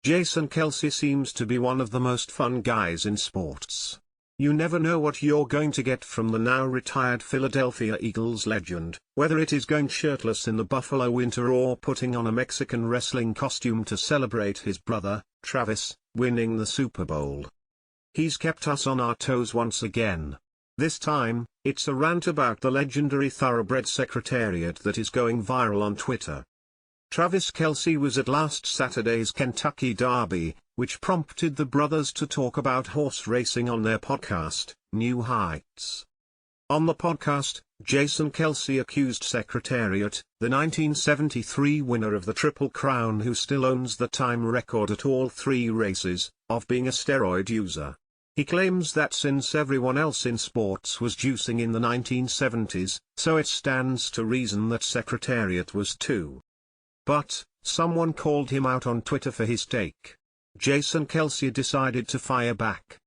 Jason Kelce seems to be one of the most fun guys in sports. You never know what you're going to get from the now retired Philadelphia Eagles legend, whether it is going shirtless in the Buffalo winter or putting on a Mexican wrestling costume to celebrate his brother, Travis, winning the Super Bowl. He's kept us on our toes once again. This time, it's a rant about the legendary thoroughbred Secretariat that is going viral on Twitter. Travis Kelce was at last Saturday's Kentucky Derby, which prompted the brothers to talk about horse racing on their podcast, New Heights. On the podcast, Jason Kelce accused Secretariat, the 1973 winner of the Triple Crown who still owns the time record at all three races, of being a steroid user. He claims that since everyone else in sports was juicing in the 1970s, so it stands to reason that Secretariat was too. But, someone called him out on Twitter for his take. Jason Kelce decided to fire back.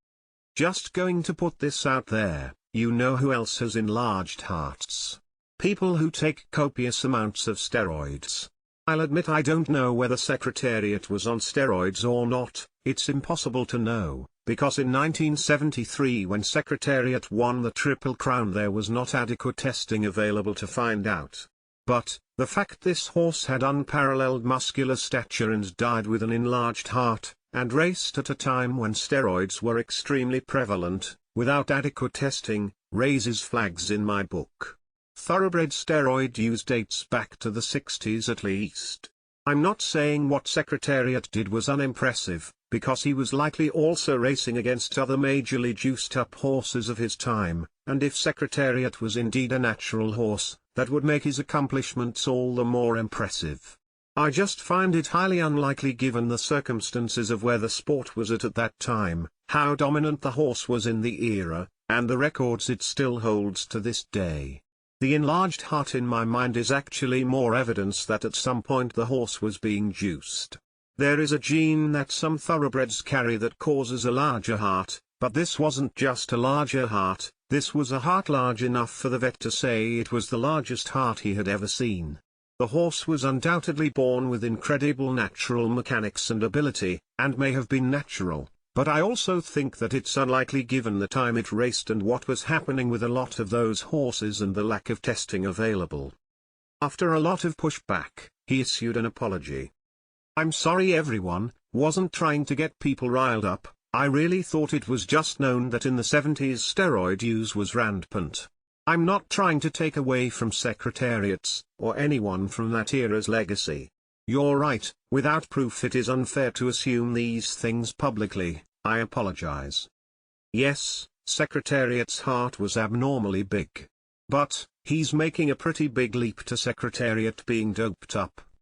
Just going to put this out there, you know who else has enlarged hearts? People who take copious amounts of steroids. I'll admit I don't know whether Secretariat was on steroids or not, it's impossible to know, because in 1973 when Secretariat won the Triple Crown there was not adequate testing available to find out. But, the fact this horse had unparalleled muscular stature and died with an enlarged heart, and raced at a time when steroids were extremely prevalent, without adequate testing, raises flags in my book. Thoroughbred steroid use dates back to the 60s at least. I'm not saying what Secretariat did was unimpressive, because he was likely also racing against other majorly juiced-up horses of his time, and if Secretariat was indeed a natural horse, that would make his accomplishments all the more impressive. I just find it highly unlikely given the circumstances of where the sport was at that time, how dominant the horse was in the era, and the records it still holds to this day. The enlarged heart in my mind is actually more evidence that at some point the horse was being juiced. There is a gene that some thoroughbreds carry that causes a larger heart, but this wasn't just a larger heart, this was a heart large enough for the vet to say it was the largest heart he had ever seen. The horse was undoubtedly born with incredible natural mechanics and ability, and may have been natural, but I also think that it's unlikely given the time it raced and what was happening with a lot of those horses and the lack of testing available. After a lot of pushback, he issued an apology. "I'm sorry everyone, wasn't trying to get people riled up, I really thought it was just known that in the 70s steroid use was rampant. I'm not trying to take away from Secretariat's, or anyone from that era's legacy. You're right, without proof it is unfair to assume these things publicly, I apologize. Yes, Secretariat's heart was abnormally big. But, he's making a pretty big leap to Secretariat being doped up.